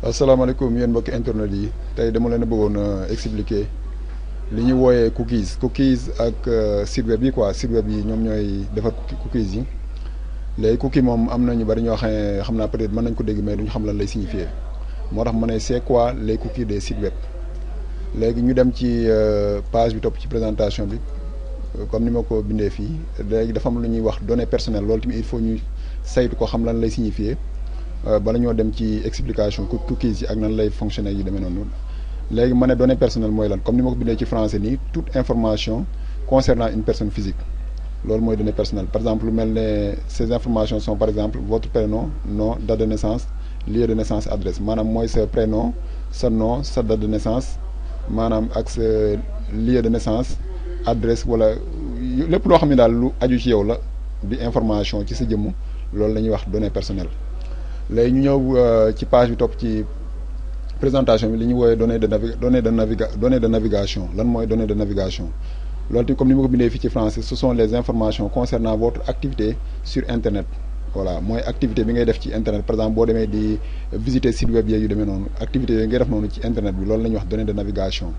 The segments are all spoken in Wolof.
asalaamaaleykum yéen mbokki internet yi tey dama leen a bëggoon expliquer li ñuy wooyee cookies ak site web yi quoi site web yi ñoom ñooy defar cookies yi léegi cookie moom am na ñu bari ñoo xam naa peut-être mën nañ ko dégg mais duñu xam lan lay signifier moo tax ma ne c'est quoi les cookies des sites web. léegi ñu dem ci page bi topp ci présentation bi comme ni ma ko bindee fii léegi dafa am lu ñuy wax données personnelles loolu tamit il faut ñu saytu ko xam lan lay signifier bala ñoo dem ci explication cookies yi ak nan lay fonctionner yi demee noonu. léegi ma ne données personnelles mooy lan comme ni ma ko bindee ci français nii toute information concernant une personne physique loolu mooy données personnelles. par exemple lu mel ne ces informations sont par exemple votre prénom nom date de naissance lieu de naissance adresse maanaam mooy sa prénom sa nom sa date de naissance maanaam ak sa lieu de naissance adresse wala lépp loo xam ne daal lu aju ci yow la di information ci sa jëmm loolu la ñuy wax données personnelles. léegi ñu ñëw ci page bi topp ci présentation bi li ñuy woowee données de navigation lan mooy données de navigation loolu tamit comme ni ma ko bindee fii ci français ce sont les informations concernant votre activité sur internet. voilà mooy activité bi ngay def ci internet par exemple boo demee di visiter site web yu demee noonu activité yooyu ngay def noonu ci internet bi loolu la ñuy wax données de navigation.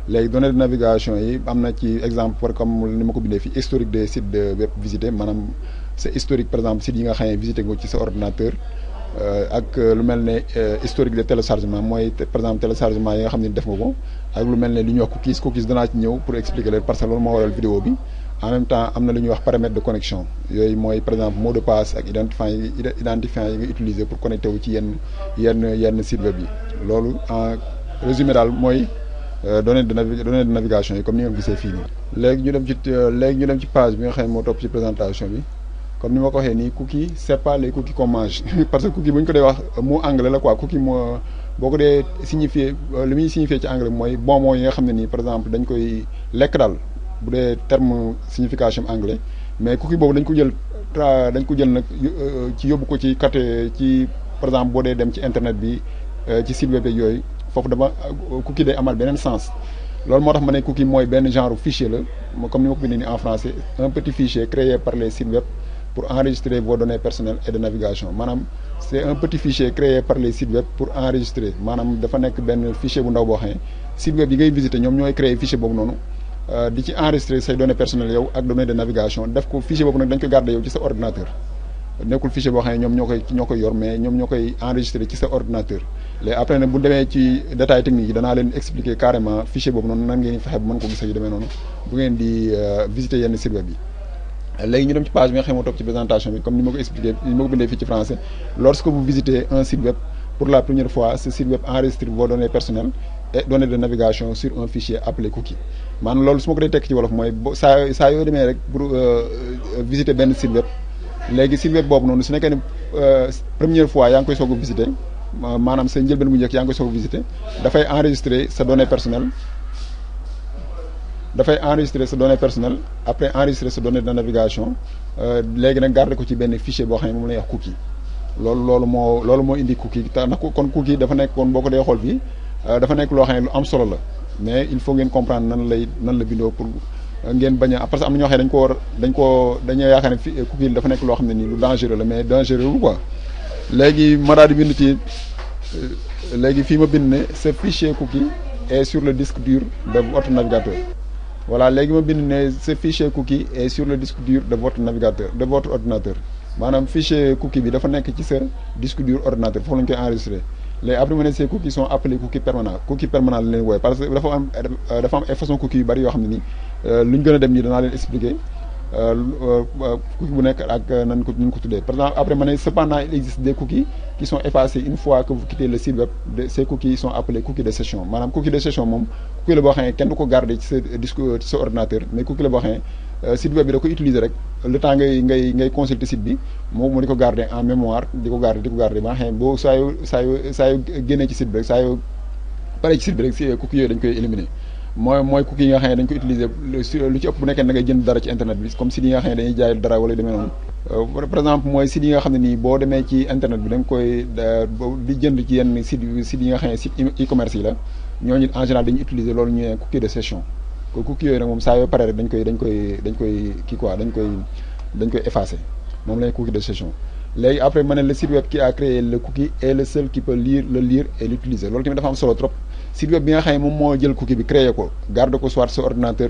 léegi données de navigation yi am na ci exemple par comme ni ma ko bindee fii historique des sites de web visités maanaam c'est historique par exemple sites yi nga xam ne visité nga ci sa ordinateur. ak lu mel ne historique de téléchargement mooy par exemple téléchargement yi nga xam ne def nga ko ak lu mel ne li ñuy wax cookies danaa ci ñëw pour expliquer leen parce que loolu moo waral vidéo bi en même temps am na lu ñuy wax paramètres de connexion yooyu mooy par exemple mot de passe ak identifiant yi nga utiliser pour connecter wu ci yenn site web yi loolu en résumé daal mooy données de navigation yi comme ni nga gisee fii nii. léegi ñu dem ci page bi nga xam ne moo topp ci présentation bi. comme ni ma ko waxee nii cookie c'est pas les cookies qu'on mange parce que cookie bu ñu ko dee wax mot anglais la quoi cookie moo boo ko dee signifier li muy signifier ci anglais mooy bonbon yi nga xam ne nii par exemple dañ koy lekk daal bu dee terme signification anglais mais cookie boobu dañ ko jël nag ci yóbbu ko ci ci par exemple boo dee dem ci internet bi ci site web yooyu foofu dama cookie day amal beneen sens. loolu moo tax ma ne cookie mooy benn genre fichier la comme ni ma ko bindee nii en français un petit fichier créé par les sites web pour enregistrer vos données personnelles et de navigation maanaam c'est un petit fichier créé par les sites web pour enregistrer maanaam dafa nekk benn fichier bu ndaw boo xam ne site web yi ngay visiter ñoom ñooy créer fichier boobu noonu di ci enregistrer say données personnelles yow ak données de navigation def ko fichier boobu nag dañ ko garder yow ci sa ordinateur nekkul fichier boo xam ne ñoom ñoo koy yor mais ñoom ñoo koy enregistrer ci sa ordinateur léegi après nag bu demee ci détails techniques yi danaa leen expliquer carrément fichier boobu noonu nan ngeen fexe ba mën ko gis yu demee noonu bu ngeen di visiter yenn site web yi. léegi ñu dem ci page bi nga xam ne moo topp ci présentation bi comme ni ma ko expliqué ni ma ko bindee fii ci français lorsque vous visitez un site web pour la première fois ce site web enregistre vos données personnelles et données de navigation sur un fichier appelé cookie maanaam loolu su ma ko dee tekk ci wolof mooy saa yoo demee rek pour visiter benn site web léegi site web boobu noonu su nekkee ne première fois yaa ngi koy soog a visiter maanaam sa njëlbeen bu njëkk yaa ngi koy soog a visiter dafay enregistrer sa données personnelles après enregistrer sa données de navigation léegi nag garder ko ci benn fichier boo xam ne moom lay wax cookie loolu moo indi cookie te nag kon cookie dafa nekk kon boo ko dee xool fii dafa nekk loo xam ne lu am solo la mais il faut ngeen comprendre nan la bindoo pour ngeen bañ a parce que am na ñoo xam ne dañoo yaakaar ne fi cookie dafa nekk loo xam ne nii lu dangereux la mais dangereux quoi léegi ma daal di bind ci léegi fii ma bind ne ce fichier cookie est sur le disque dur de votre navigateur. voilà léegi ma bind ne ce fichier cookie est sur le disque dur de votre ordinateur maanaam fichier cookie bi dafa nekk ci sa disque dur ordinateur foofu la ñu koy enregistrer léegi après ma ne ces cookies sont appelés cookies permanents la leen wooye parce que dafa am ay façon cookies yu bari yoo xam ne nii lu ñu gën a dem nii danaa leen expliquer cookie bu nekk ak nan ko tuddee par exemple après ma ne cependant il existe des cookies qui sont effacés une fois que vous quittez le site web ces cookies sont appelés cookies de session maanaam cookie de session moom cookie la boo xam ne kenn du ko garder ci sa disque ci sa ordinateur mais cookie la boo xam ne site web bi da ko utiliser rek le temps ngay consulter site bi moom moo di ko garder en mémoire di ko garder ba nga xam ne boo saa yu génnee ci site bi rek saa yu paree ci site bi rek si cookie yooyu dañ koy éliminer mooy cookie yi nga xam ne dañ ko utiliser lu ci ëpp bu nekkee da ngay jënd dara ci internet bi comme site yi nga xam ne dañuy jaay dara wala demee noonu par exemple mooy site yi nga xam ne nii boo demee ci internet bi da nga koy di jënd ci yenn site yi nga xam ne site e-commerce yi la ñooñu en général dañuy utiliser loolu ñu ne cookie de session ko cookie yooyu nag moom saa yoo paree rek dañ koy kii quoi dañ koy effacer moom lañ cookie de session léegi après ma ne le site web qui a créé le cookie est le seul qui peut le lire et l'utiliser loolu tamit dafa am solo trop site web bi nga xam ne moom moo jël cookie bi créé ko garde ko soit sa ordinateur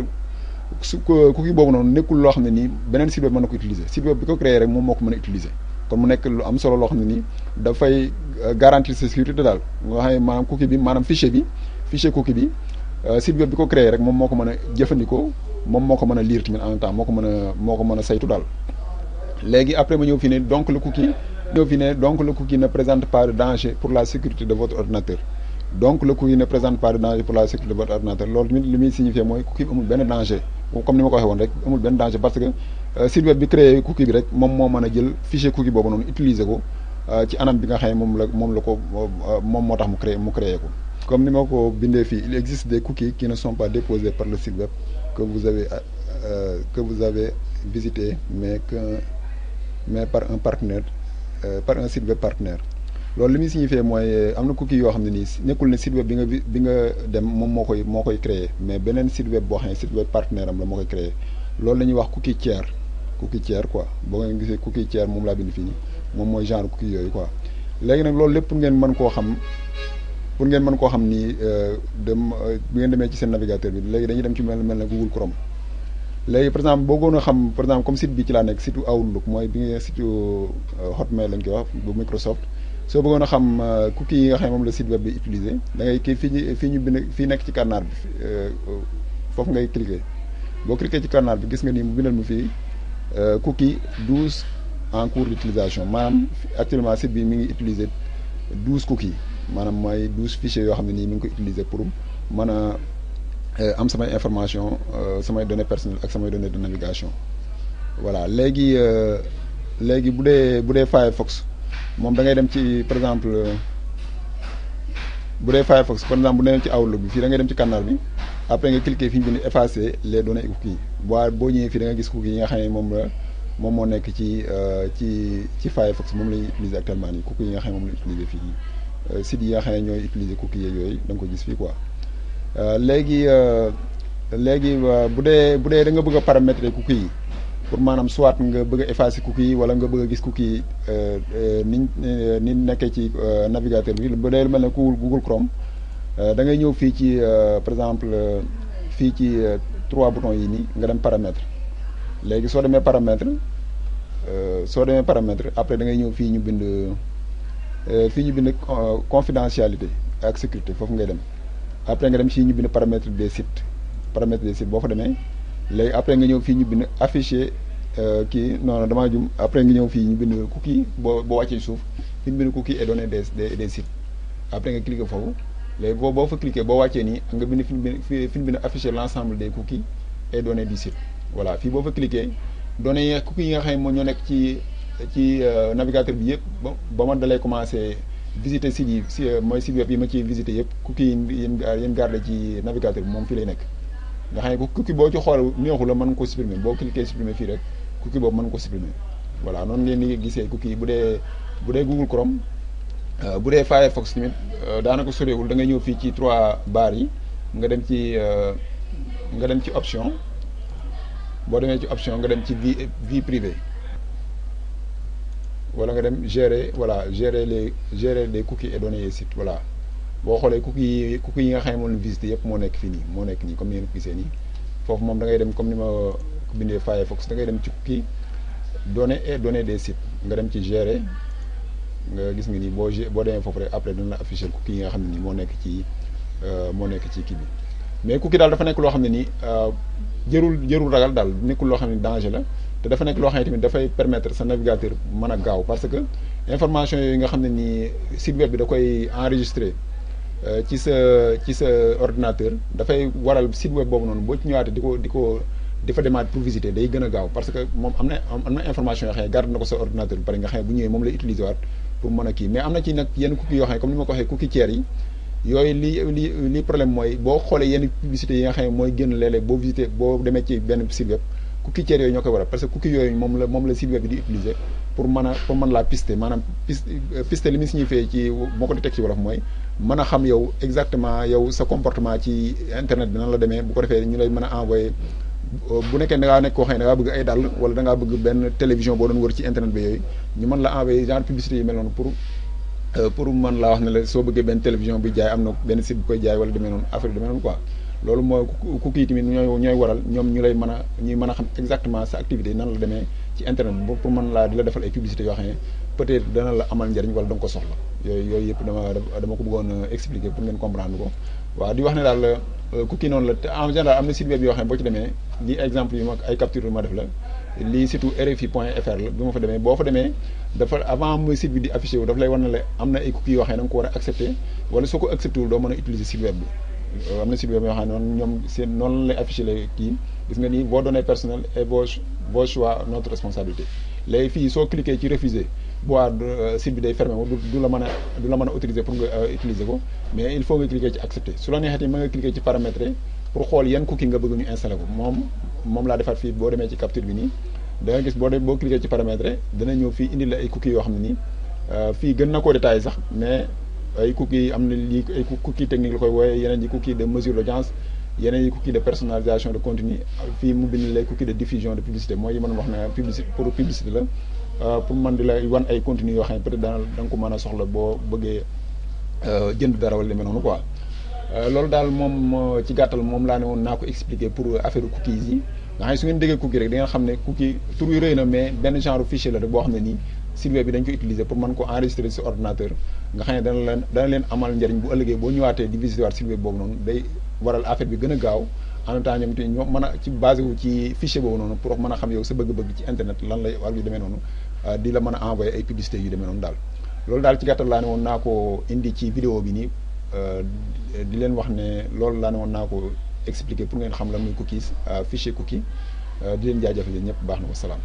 su cookie boobu noonu nekkul loo xam ne nii beneen site web mën na ko utiliser site web bi ko créé rek moom moo ko mën a utiliser kon mu nekk lu am solo loo xam ne nii dafay garantir sa sécurité daal nga xam ne maanaam cookie bi maanaam fichier cookie bi site web bi ko créé rek moom moo ko mën a jëfandikoo moom moo ko mën a lire tamit en même temps moo ko mën a saytu daal léegi après ma ñëw fii ne donc le cookie ne présente pas de danger pour la sécurité de votre ordinateur donc le cookie ne présente pas de danger pour la sécurité de votre ordinateur loolu tamit li muy signifier mooy cookie bi amul benn danger comme ni ma ko waxee woon rek amul benn danger parce que site web bi créé cookie bi rek moom moo mën a jël fichier cookie boobu noonu utiliser ko ci anam bi nga xam ne moom moo tax mu créé ko comme ni ma ko bindee fii il existe des cookies qui ne sont pas déposés par le site web que vous avez visité mais par un partenaire par un site web partenaire loolu li muy signifié mooy am na cookie yoo xam ne nii nekkul ne site web bi nga dem moom moo koy créé mais beneen site web boo xam ne site web partenaire am la moo koy créé loolu la ñuy wax cookie tiers quoi boo ngeen gisee cookie tiers moom laa bind fii nii moom mooy genre cookie yooyu quoi léegi nag loolu lépp pour ngeen mën koo xam nii bu ngeen demee ci seen navigateur bi léegi dañuy dem ci mel ne Google Chrome léegi par exemple boo gën a xam par exemple comme site bi ci laa nekk site Outlook mooy bi nga site Hotmail lañ koy wax bu Microsoft soo bëggoon a xam cookie yi nga xam ne moom la site web bi utilisé da ngay kii fii ñu bind fii nekk ci kànnaar bi foofu ngay cliquer boo cliquer ci kànnaar bi gis nga ni mu bindal mu fii cookie 12 en cours d'utilisation maanaam actuellement site bi mi ngi utiliser 12 cookies maanaam mooy 12 fichiers yoo xam ne nii mi ngi ko utiliser pour mën a am samay information samay données personnelles ak samay données de navigation voilà léegi bu dee Firefox moom da ngay dem ci par exemple bu dee Firefox par exemple bu demee ci Outlook bi fii da ngay dem ci kànnaar bi après nga cliquer fi ñu bind effacer les données cookies boo ñëwee fii da nga gis cookies yi nga xam ne moom moo nekk ci Firefox moom la ñuy utiliser actuellement nii cookies yi nga xam ne moom la utiliser fii sites yi nga xam ne ñooy utiliser cookies yooyu da nga ko gis fii quoi léegi bu dee da nga bëgg a paramétrer cookies yi pour maanaam soit nga bëgg a effacer cookies yi wala nga bëgg a gis cookies yi ni nekkee ci navigateur bi bu dee lu mel ne Google Chrome da ngay ñëw fii ci par exemple fii ci 3 boutons yi nii nga dem paramètre léegi soo demee paramètre après da ngay ñëw fii ñu bind confidentialité ak sécurité foofu ngay dem après nga dem fii ñu bind paramètre des sites boo fa demee léegi après nga ñëw fii ñu bind afficher kii non damaa jum après nga ñëw fii ñu bind cookie boo wàccee suuf fi ñu bind cookie et données des sites après nga cliquer foofu léegi boo fa cliquer boo wàccee nii nga bind fi ñu bind afficher l'ensemble des cookies et données du site voilà fii boo fa cliquer données cookies yi nga xam ne moo ñoo nekk ci navigateur bi yëpp ba ma dalay commencer visiter sites yi mooy site web yi ma ciy visiter yëpp cookies yi yéen garder ci navigateur bi moom fii lay nekk nga xam ne cookie boo ci xool neexu la mën nga ko supprimer boo cliquer supprimer fii rek cookie boobu mën nga ko supprimer voilà noonu ngeen di gisee cookie bu dee Google Chrome bu dee Firefox tamit daanaka sorewul da ngay ñëw fii ci 3 barres yi nga dem ci option boo demee ci option nga dem ci vie privée wala nga dem gérer les cookies et données et sites voilà boo xoolee cookies yi nga xam ne moom la visité yëpp moo nekk nii comme ni ngeen ko gisee nii foofu moom da ngay dem comme ni ma ko bindee Firefox da ngay dem ci cookies données et données des sites nga dem ci gérer nga gis nga ni boo demee foofu rek après dina la afficher cookies yi nga xam ne nii moo nekk ci kii bi mais cookie daal dafa nekk loo xam ne nii jërul ragal daal nekkul loo xam ne danger la te dafa nekk loo xam ne tamit dafay permettre sa navigateur mën a gaaw parce que information yooyu nga xam ne nii site web bi da koy enregistrer ci sa ordinateur dafay waral site web boobu noonu boo ci ñëwaatee di fa demaat pour visiter day gën a gaaw parce que moom am na information yoo xam ne garde na ko sa ordinateur bi pare nga xam ne bu ñëwee moom lay utiliser waat pour mën a kii mais am na ci nag yenn cookies yoo xam ne comme ni ma ko waxee cookies tiers yi yooyu li problème mooy boo xoolee yenn publicité yi nga xam ne mooy génn léeg-léeg boo demee ci benn site web cookies tiers yooyu ñoo koy waral parce que cookies yooyu moom la site web bi di utiliser pour mën laa pister maanaam pister li muy signifié ci moo ko di teg ci wolof mooy mën a xam yow exactement yow sa comportement ci internet bi nan la demee bu ko defee ñu lay mën a envoyer bu nekkee da ngaa nekk koo xam ne da ngaa bëgg ay dàll wala da ngaa bëgg benn télévision boo doon wër ci internet bi yooyu ñu mën la envoyer genre publicité yi mel noonu pour mën laa wax ne la soo bëggee benn télévision bi jaay am na benn site bu koy jaay wala demee noonu affaire demee noonu quoi loolu mooy cookies yi tamit ñooy waral ñoom ñu lay mën a xam exactement sa activité nan la demee ci internet bi pour mën laa di la defal ay publicité yoo xam ne peut-être dana la amal njariñ wala da nga ko soxla yooyu yëpp dama ko bëggoon expliquer pour ngeen comprendre ko waaw di wax ne daal cookie noonu la te en général am na site web yoo xam ne boo ci demee lii exemple yi ma ay capture yu ma def la lii surtout RFI.fr la bi ma fa demee boo fa demee dafa avant muy site bi di affiché wu daf lay wan ne la am na ay cookies yoo xam ne da nga ko war a accepté wala soo ko accepté wul doo mën a utiliser site web bi am na site web yoo xam ne noonu ñoom seen noonu lay affiché la kii gis nga ni vos données personnelles et vos choix notre responsabilité léegi fii soo cliqué ci refuser bu waa site bi day fermé wu du la mën a autoriser pour nga utiliser ko mais il faut nga cliquer ci accepter su la neexee mën nga cliquer ci paramétrer pour xool yan cookie nga bëgg ñu installé ko moom laa defaat fii boo demee ci capture bi nii da nga gis boo cliquer ci paramétrer dana ñëw fii indi la ay cookies yoo xam ne nii fii gën na koo détaillé sax mais ay cookies am na lii ay cookies technique la koy wooye yeneen yi cookies de mesure d'audience yeneen yi cookies de personnalisation de contenu fii mu bind les cookies de diffusion de publicité mooy yi mën wax ne publicité la pour man di la wan ay contenu yoo xam ne peut-être da nga ko mën a soxla boo bëggee jënd dara wala demee noonu quoi loolu daal moom ci gàttal moom laa ne woon naa ko expliquer pour affaire cookies yi nga xam ne su ngeen déggee cookie rek di ngeen xam ne cookie tur wi rëy na mais benn genre fichier la rek boo xam ne nii site web bi dañ ko utiliser pour mën ko enregistrer ci ordinateur nga xam ne dana leen amal njariñ bu ëllëgee boo ñëwaatee di visiter waat site web boobu noonu day waral affaire bi gën a gaaw en même temps ñoom te ñoo mën a ci basé wu ci fichier boobu noonu pour mën a xam yow sa bëgg-bëgg ci internet lan lay war yu demee noonu di la mën a envoyer ay publicité yu demee noonu daal loolu daal ci gàttal laa ne woon naa ko indi ci vidéo bi nii di leen wax ne loolu laa ne woon naa ko expliquer pour ngeen xam lan muy cookies fichier cookie di leen jaajëfal yéen ñëpp baax na wa salaam